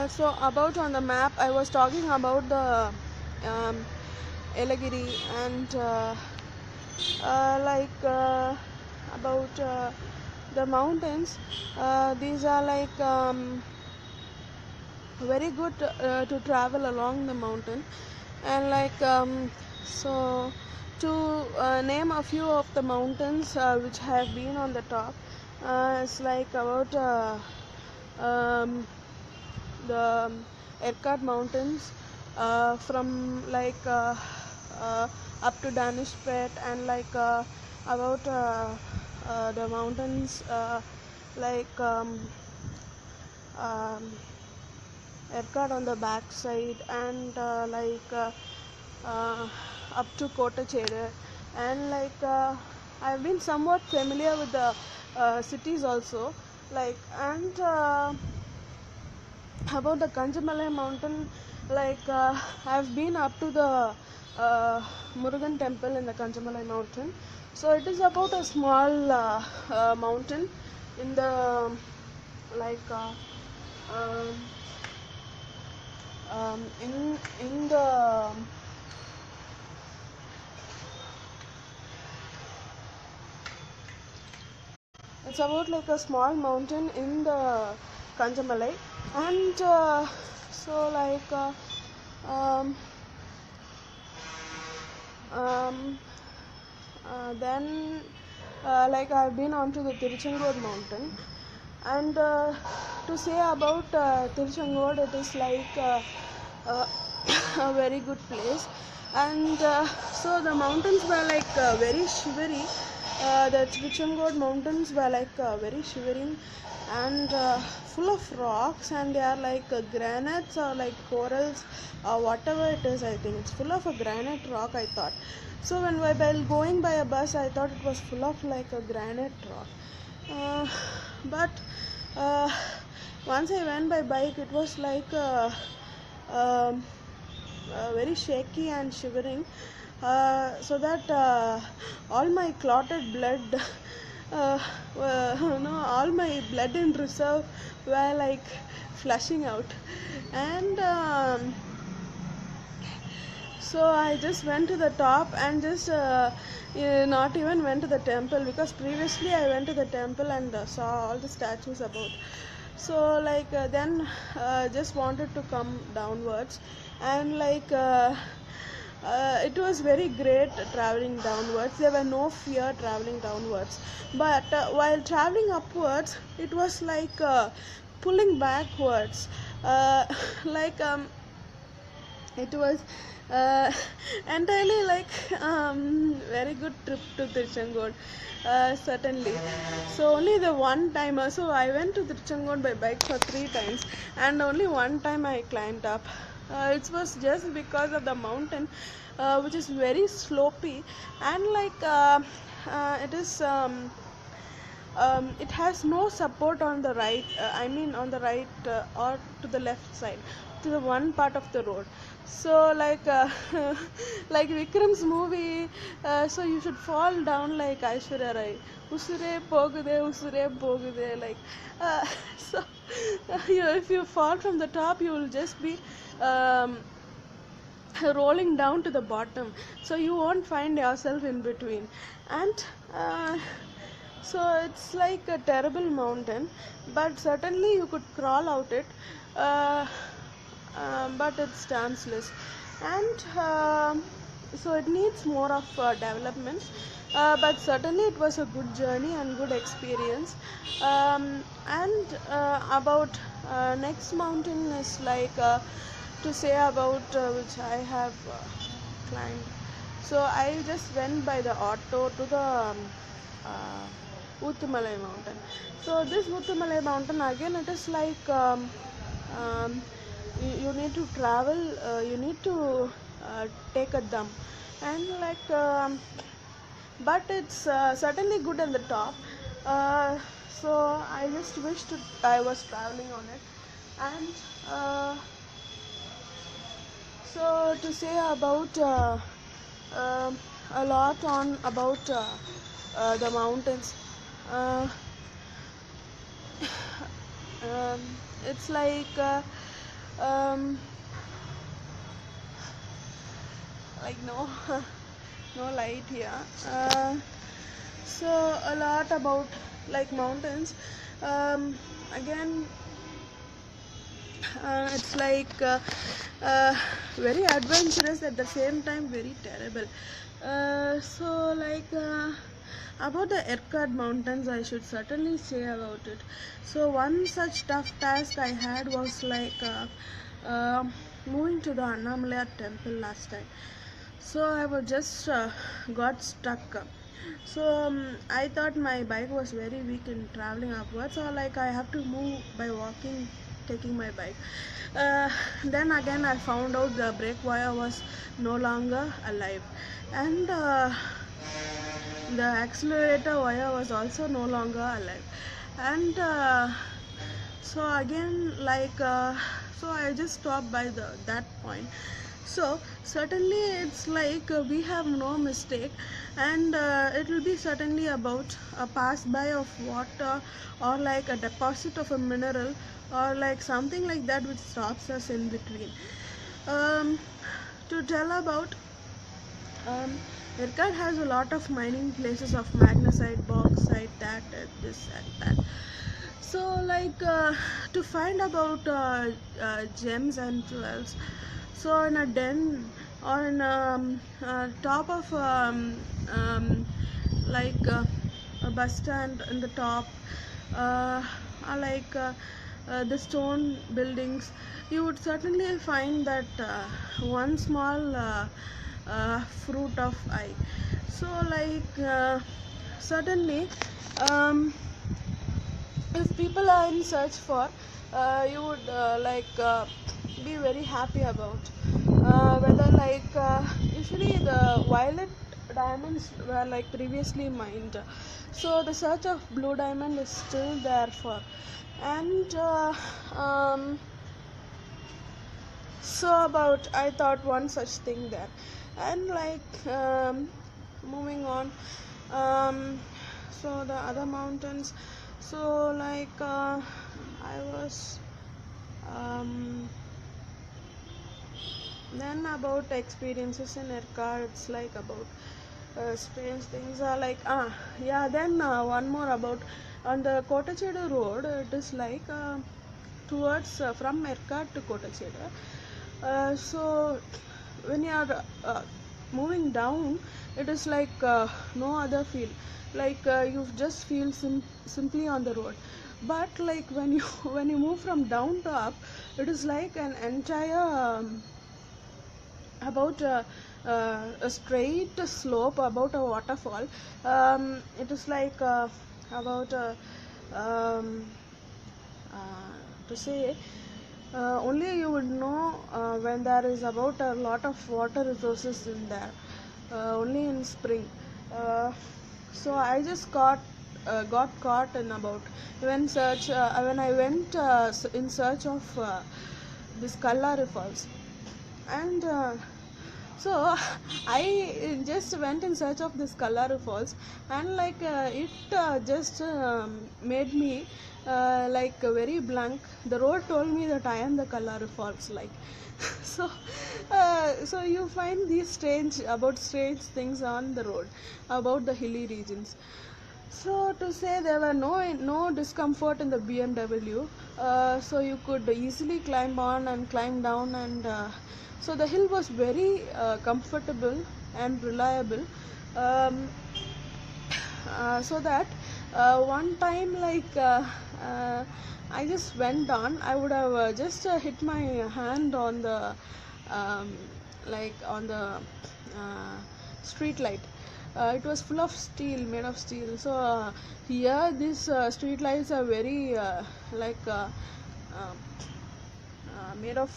So about on the map, I was talking about the um, Elagiri and about the mountains. These are very good to travel along the mountain, and so to name a few of the mountains which have been on the top. It's like about um, the Erkat Mountains, from up to Danishpet, and about the mountains like um, Erkat on the back side, and uh, up to Kotachere, and I've been somewhat familiar with the cities also, and about the Kanjamalai mountain, I've been up to the Murugan temple in the Kanjamalai mountain. So it is about a small mountain in the like um, in the it's about like a small mountain in the Kanjamalai, and so like um, um, then I've been on to the Tiruchengur mountain, and to say about Tiruchengur, it is uh, a very good place, and so the mountains were very shivery. The Tiruchengur mountains were very shivering, and full of rocks, and they are granites or like corals or whatever it is. I think it's full of a granite rock, I thought. So while going by a bus, I thought it was full of like a granite rock. But uh, once I went by bike, it was um, very shaky and shivering, so that all my clotted blood, all my blood in reserve were flushing out, and so I just went to the top and just not even went to the temple, because previously I went to the temple and saw all the statues about. So then just wanted to come downwards, and it was very great traveling downwards. There were no fear traveling downwards, but while traveling upwards, it was pulling backwards. Uh, like it was uh, entirely very good trip to Tiruchengood, certainly. So only the one time, so I went to Tiruchengood by bike for 3 times, and only one time I climbed up. It was just because of the mountain, which is very slopy, and it is it has no support on the right, I mean on the right or to the left side, to the one part of the road. So like Vikram's movie, so you should fall down like Aishwarya Rai, usure pogude, so if you fall from the top, you will just be um, rolling down to the bottom, so you won't find yourself in between. And so it's like a terrible mountain, but certainly you could crawl out it, uh, but it's chanceless, and so it needs more of development, but certainly it was a good journey and good experience. And about next mountain is to say about which I have climbed. So I just went by the auto to the Uthumalai mountain. So this Uthumalai mountain, again, it is um, you need to travel, you need to take a dump, and but it's certainly good at the top. So I just wished I was traveling on it, and so to say about a lot on about the mountains. Uh, um, it's um, like no no light here. So a lot about like mountains. Again, it's like very adventurous, at the same time very terrible. So like about the Erkard Mountains, I should certainly say about it. So one such tough task I had was like moving to the Annamalai temple last time. So I was just got stuck. So I thought my bike was very weak in traveling upwards, or like I have to move by walking, taking my bike. Then again I found out the brake wire was no longer alive, and the accelerator wire was also no longer alive, and so again like so I just stopped by the that point. So certainly it's like we have no mistake, and it will be certainly about a pass by of water, or like a deposit of a mineral, or like something like that which stops us in between. To tell about Erkard has a lot of mining places of magnesite, bauxite, this and that. So like to find about gems and jewels, so in a den, or in top of like a bus stand in the top, or like the stone buildings, you would certainly find that one small fruit of eye. So like certainly um, if people are in search for, you would be very happy about whether like usually the violet diamonds were like previously mined, so the search of blue diamond is still there for. And so about I thought one such thing there. And like moving on, so the other mountains, so like I was then about experiences in Erkard, it's like about strange things are like yeah. Then one more about on the Kotachedu road, it is like towards from Erkard to Kotachedu. So when you are moving down, it is like no other feel, like you just feel simply on the road. But like when you when you move from down to up, it is like an entire about a straight slope, about a waterfall. It is like about um, to say only you would know when there is about a lot of water resources in there, only in spring. So I just got caught in about when I went in search of this Kallari Falls. And so I just went in search of this Kallari Falls, and like it just made me like very blank. The road told me that I am the Kallari Falls, like so so you find these strange things on the road, about the hilly regions. So to say, there were no discomfort in the BMW, so you could easily climb on and climb down, and so the hill was very comfortable and reliable. Um, so that one time like I just went on, I would have just hit my hand on the um, like on the street light. It was full of steel, made of steel. So here these street lights are very like uh, made of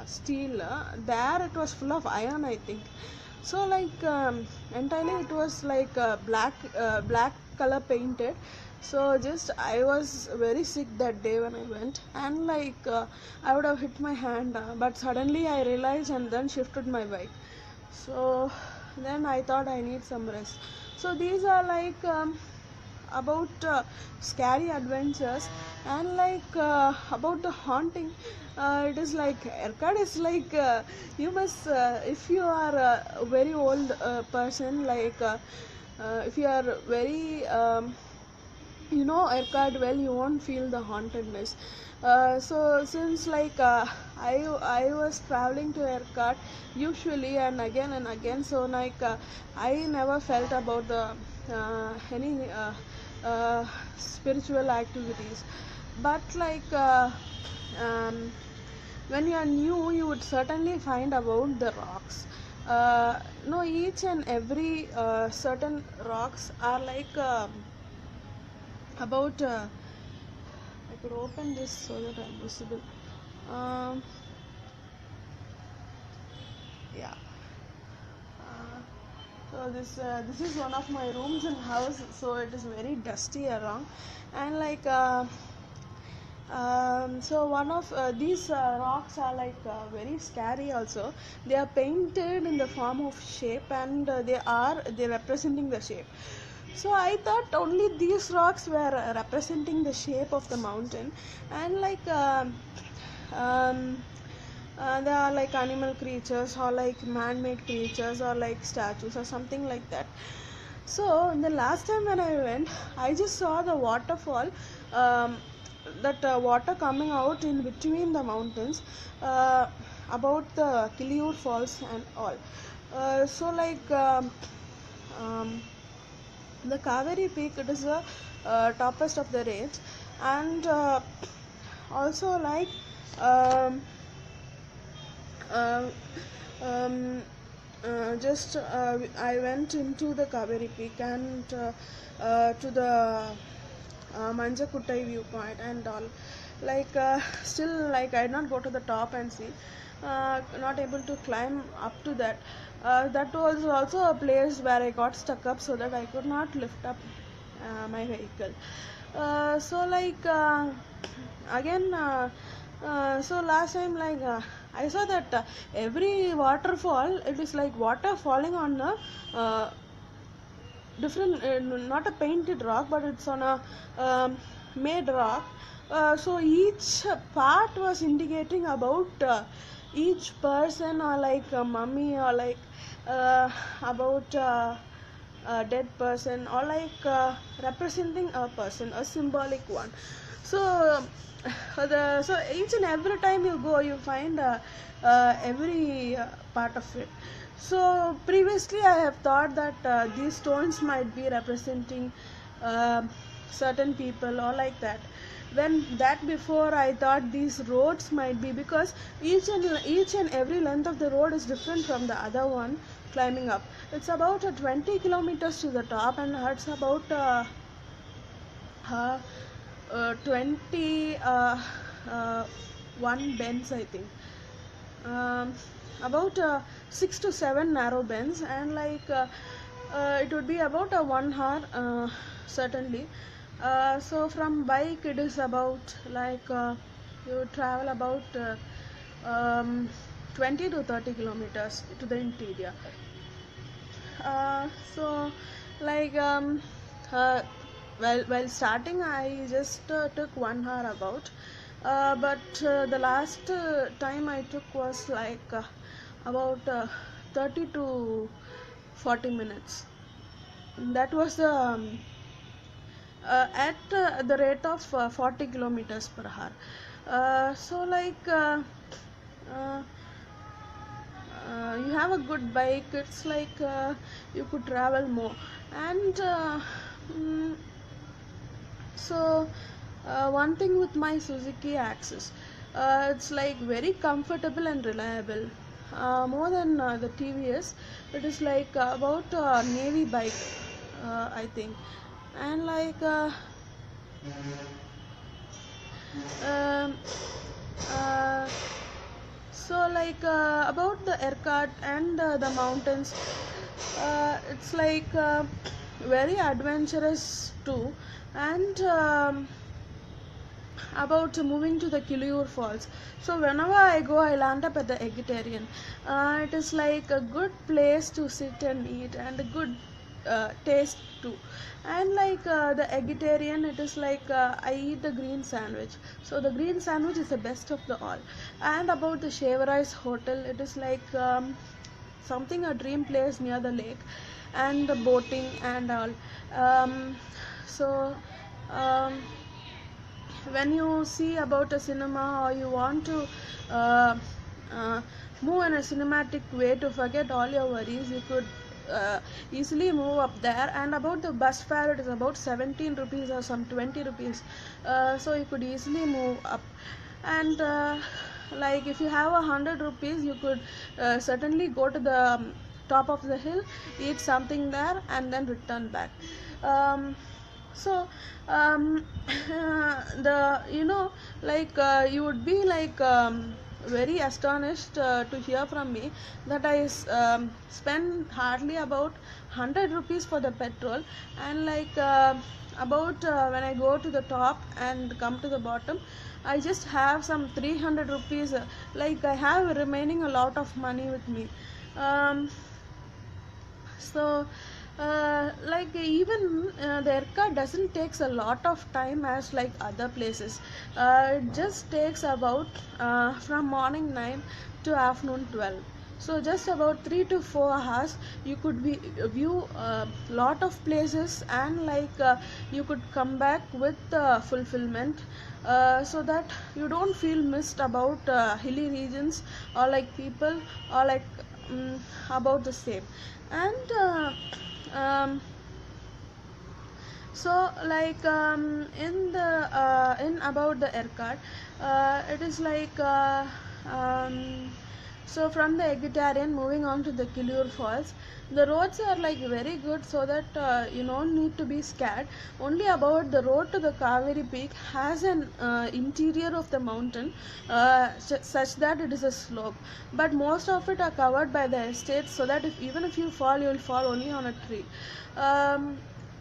steel. There it was full of iron, I think. So like entirely it was like black color painted. So just I was very sick that day when I went, and like I would have hit my hand, but suddenly I realized and then shifted my bike. So then I thought I need some rest. So these are like about scary adventures, and about the haunting. It is like Erkard is like you must if you are a very old person, if you are very Erkard well, you won't feel the hauntedness. So since I was traveling to Erkard usually and again, so I never felt about the any spiritual activities. But um, when you are new, you would certainly find about the rocks. No, each and every certain rocks are about I could open this so that I'm visible. Um, yeah. So this is one of my rooms in house. So it is very dusty around, and so one of these rocks are very scary also. They are painted in the form of shape, and they representing the shape. So I thought only these rocks were representing the shape of the mountain, and um, they are like animal creatures or like man-made creatures or like statues or something like that. So the last time when I went, I just saw the waterfall, that water coming out in between the mountains, about the Kiliyur Falls and all. So the Kaveri Peak, it is the toppest of the range, and also um, uh, um, just I went into the Kaveri Peak and to the Manjakuttai viewpoint and all. Still, I did not go to the top and see. Not able to climb up to that. That was also a place where I got stuck up, so that I could not lift up my vehicle. Again. So last time, I saw that every waterfall, it is like water falling on a different, not a painted rock, but it's on a made rock. So each part was indicating about each person, or like a mummy, or about a dead person, or representing a person, a symbolic one. So so each and every time you go, you find every part of it. So previously I have thought that these stones might be representing certain people or like that. When that before, I thought these roads might be, because each and every length of the road is different from the other one climbing up. It's about 20 kilometers to the top, and it's about uh, 20 one bends, I think. About 6 to 7 narrow bends, and it would be about a 1 hour, certainly. So from bike, it is about you travel about 20 to 30 kilometers to the interior. So like uh, while starting, I just took 1 hour about, but the last time I took was about 30 to 40 minutes. That was at the rate of 40 kilometers per hour. Uh, you have a good bike, it's you could travel more. And mm, so one thing with my Suzuki Axis, it's very comfortable and reliable, more than the TVS. It is about a navy bike, I think. And um, uh, about the Erkat and the mountains, it's very adventurous too. And about moving to the Kiliyur Falls. So whenever I go, I land up at the Vegetarian. It is a good place to sit and eat, and a good taste too. And like the vegetarian, it is like I eat the green sandwich, so the green sandwich is the best of the all. And about the Shaverais hotel, it is like something a dream place near the lake, and the boating and all. So um, when you see about a cinema, or you want to uh, uh, move in a cinematic way to forget all your worries, you could easily move up there. And about the bus fare, it is about 17 rupees or some 20 rupees, so you could easily move up. And like if you have 100 rupees, you could certainly go to the top of the hill, eat something there, and then return back. Um, so the like you would be like very astonished to hear from me that I spend hardly about 100 rupees for the petrol. And like about when I go to the top and come to the bottom, I just have some 300 rupees, like I have remaining a lot of money with me. Um, so like even the aircard doesn't takes a lot of time as like other places. It just takes about from morning 9 to afternoon 12. So just about 3 to 4 hours you could view a lot of places, and like you could come back with fulfillment, so that you don't feel missed about hilly regions, or like people, or like about the same. And um, so like in about the aircard, it is like um, so from the vegetarian, moving on to the Kilur Falls, the roads are like very good, so that you don't need to be scared. Only about the road to the Kaveri Peak has an interior of the mountain, such that it is a slope, but most of it are covered by the estates, so that even if you fall, you will fall only on a tree.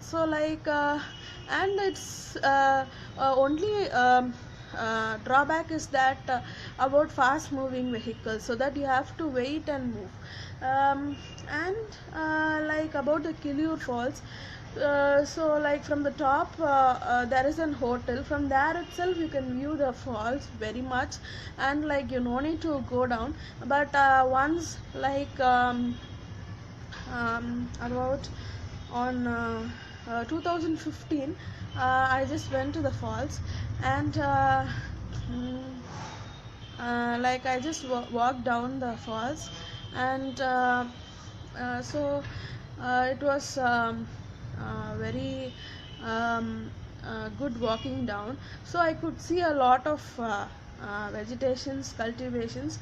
So like and it's only drawback is that about fast moving vehicles, so that you have to wait and move. And like about the Kilur Falls, so like from the top there is an hotel. From there itself you can view the falls very much, and like you no need to go down. But once like about on 2015, I just went to the falls. And mm, like I just walked down the falls. And so it was very good walking down, so I could see a lot of vegetations, cultivations.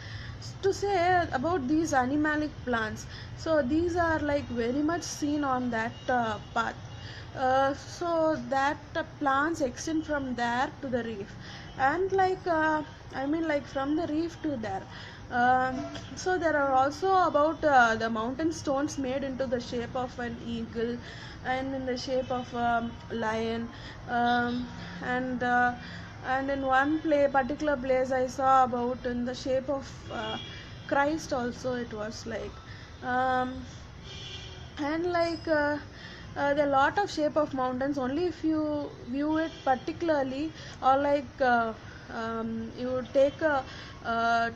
To say about these animalic plants, so these are like very much seen on that path. So that plants extend from there to the reef, and like I mean like from the reef to there. So there are also about the mountain stones made into the shape of an eagle, and in the shape of a lion. And and in one particular place I saw about in the shape of Christ also, it was like. um, and like there are a lot of shape of mountains. Only if you view it particularly, or like you take a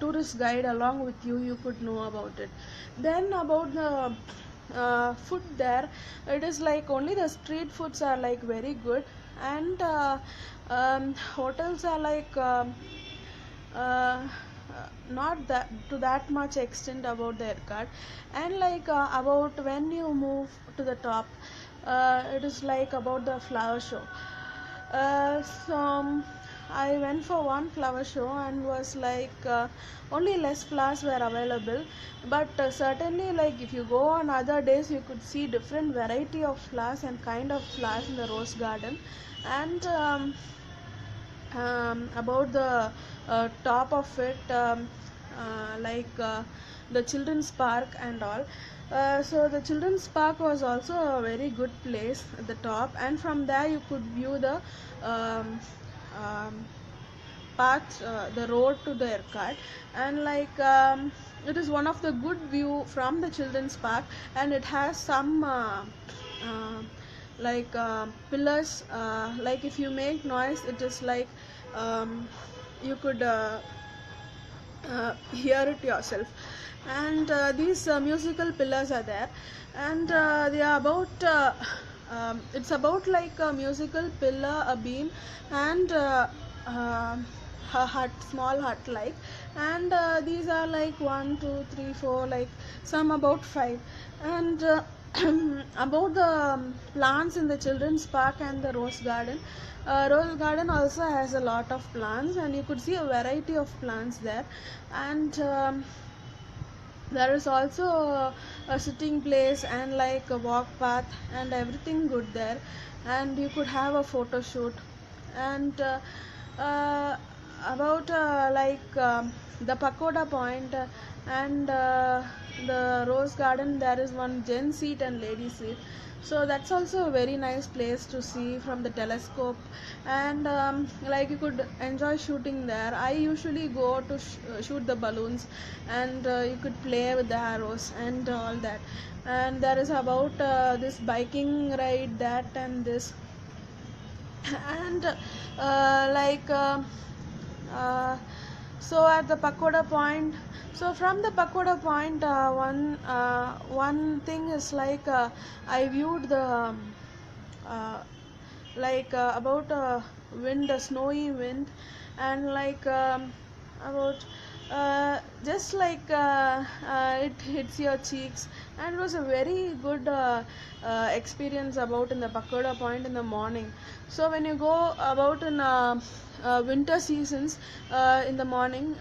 tourist guide along with you, you could know about it. Then about the food there, it is like only the street foods are like very good. And hotels are like not that to that much extent about the aircard. And like about when you move to the top, it is like about the flower show. So I went for one flower show, and was like only less flowers were available, but certainly like if you go on other days, you could see different variety of flowers and kind of flowers in the rose garden. And about the top of it, like the children's park and all. So the children's park was also a very good place at the top, and from there you could view the um, um, path, the road to the aircard. And like it is one of the good view from the children's park, and it has some uh, pillars, like if you make noise, it is like you could hear it yourself. And these musical pillars are there, and they are about it's about like a musical pillar, a beam, and a hut, small hut like. And these are like 1 2 3 4, like some about 5. And about the plants in the children's park and the rose garden. Rose garden also has a lot of plants, and you could see a variety of plants there. And there is also a sitting place and like a walk path and everything good there, and you could have a photo shoot. And uh, about the pagoda point, and the rose garden, there is one gen seat and lady seat. So that's also a very nice place to see from the telescope. And like you could enjoy shooting there. I usually go to shoot the balloons, and you could play with the arrows and all that. And there is about this biking ride, that and this. And uh, so at the pagoda point, so from the pagoda point, one thing is like I viewed the uh, about wind, a snowy wind. And about just like it hits your cheeks. And it was a very good experience about in the pagoda point in the morning. So when you go about in winter seasons, in the morning,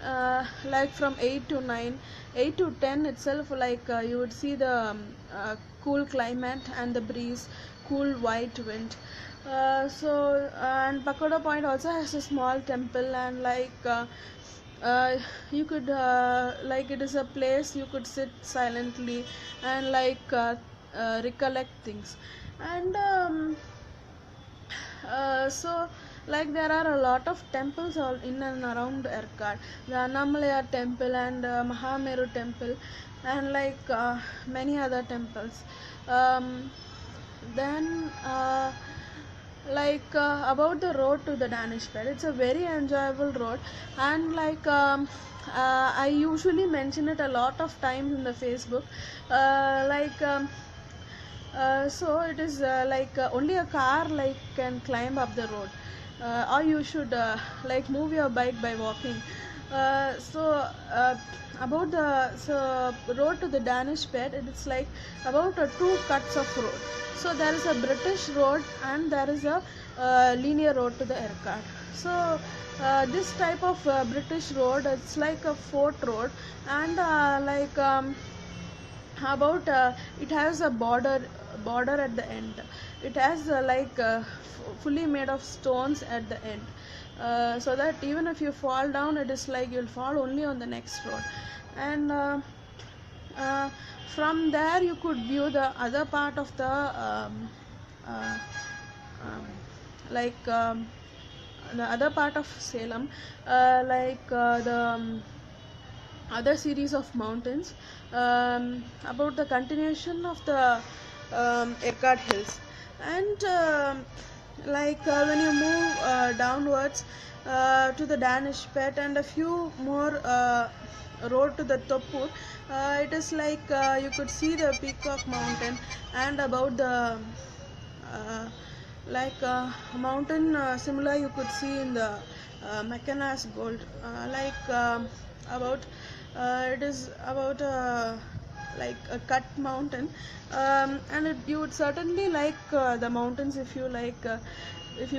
like from 8 to 9, 8 to 10 itself, like you would see the cool climate and the breeze, cool white wind. And pagoda point also has a small temple, and you could like it is a place you could sit silently and recollect things. And so like there are a lot of temples all in and around Erkard. The Annamalaya temple and Mahameru temple, and many other temples. Then about the road to the Danish bed, it's a very enjoyable road. And I usually mention it a lot of times in the Facebook. So it is only a car can climb up the road, or you should move your bike by walking. About the road to the Danish bed, it is like about two cuts of road. So there is a British road, and there is a linear road to the Erkard. So this type of British road, it's like a fort road. And about it has a border at the end. It has fully made of stones at the end, so that even if you fall down, it is like you'll fall only on the next road. And uh, from there you could view the other part of uh, um, the other part of Salem, the other series of mountains, about the continuation of the Erkard Hills. And when you move downwards to the Danish pet and a few more road to the Topur, it is you could see the Peacock Mountain. And about the mountain similar you could see in the Mackinac Gold, about it is about a cut mountain. You would certainly like the mountains if you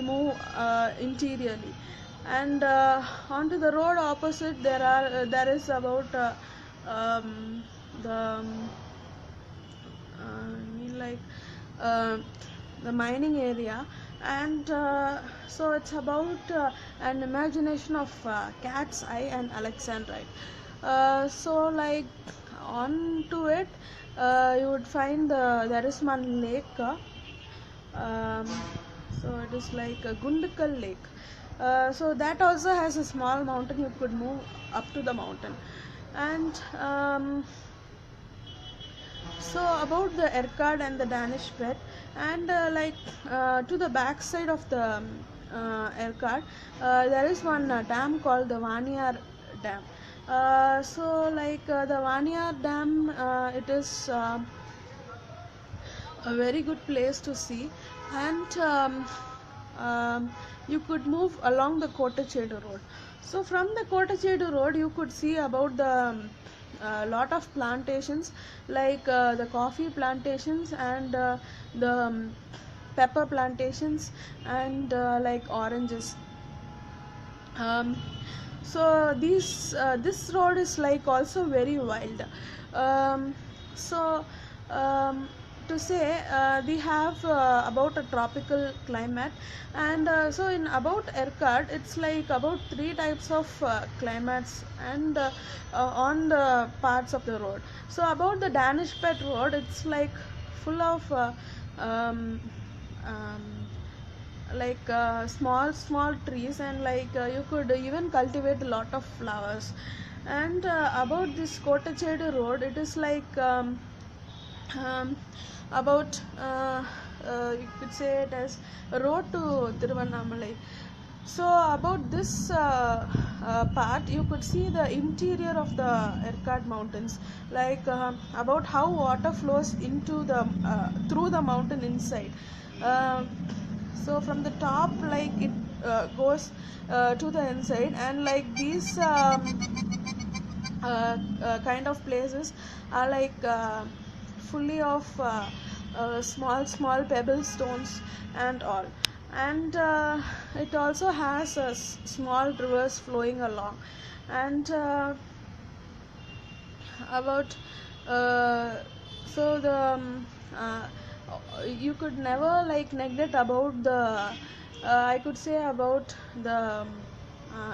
move interiorly. And onto the road opposite, there is about the uh, the mining area. And so it's about an imagination of cat's eye and alexandrite. On to it, you would find there is one lake. Um, so it is like a Gundikal lake. So that also has a small mountain. You could move up to the mountain. And so about the Erkard and the Danish bed, And to the back side of the Erkard, there is one dam called the Vaniar Dam. The Vaniar Dam, it is a very good place to see. And you could move along the Kottachedu road. So from the Kottachedu road you could see about the lot of plantations, the coffee plantations and the pepper plantations and oranges. um, this road is like also very wild. um, so um, to say we have about a tropical climate. And so in about Erkard, it's like about three types of climates and on the parts of the road. So about the Danish Pet Road, it's like full of um, um, small trees, and you could even cultivate a lot of flowers. And about this Kottachedu road, it is um, about you could say it as a road to Tiruvannamalai. So about this part, you could see the interior of the Erkard mountains, about how water flows into the through the mountain inside. Um so from the top, it goes to the inside, and these kind of places are fully of small pebble stones and all. And it also has small rivers flowing along. And about so the you could never neglect about the I could say about the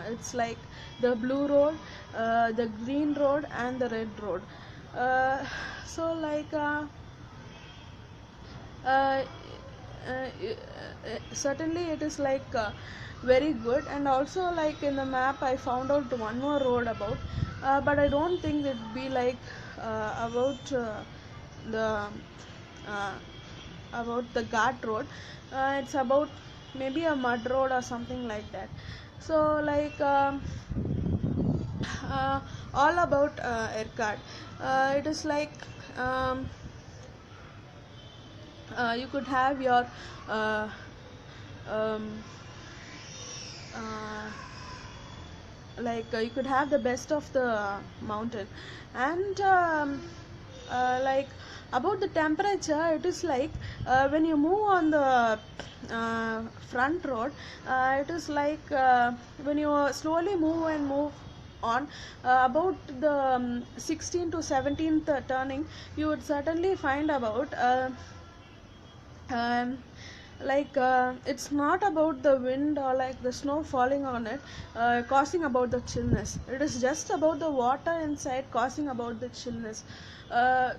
it's like the blue road, the green road and the red road. uh, so like uh, Certainly it is very good. And also in the map I found out one more road about, but I don't think it be about the uh, about the Ghat road. It's about maybe a mud road or something like that. So all about Erkard. It is um, you could have your uh, um, uh, you could have the best of the mountain. And about the temperature, it is when you move on the front road, it is when you slowly move on about the 16th to 17th turning, you would certainly find about um, it's not about the wind or the snow falling on it causing about the chillness. It is just about the water inside causing about the chillness. uh,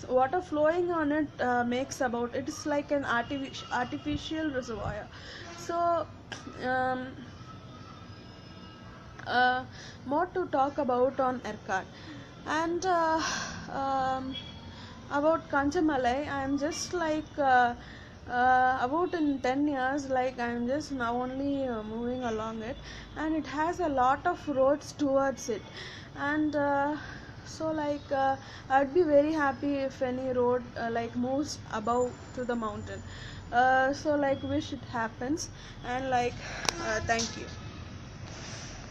Water flowing on it makes about it is like an artificial reservoir. So um, more to talk about on Erkard. And about Kanchamalai, I am just about in 10 years, I am just now only moving along it, and it has a lot of roads towards it. And I'd be very happy if any road moves above to the mountain. Wish it happens. And thank you.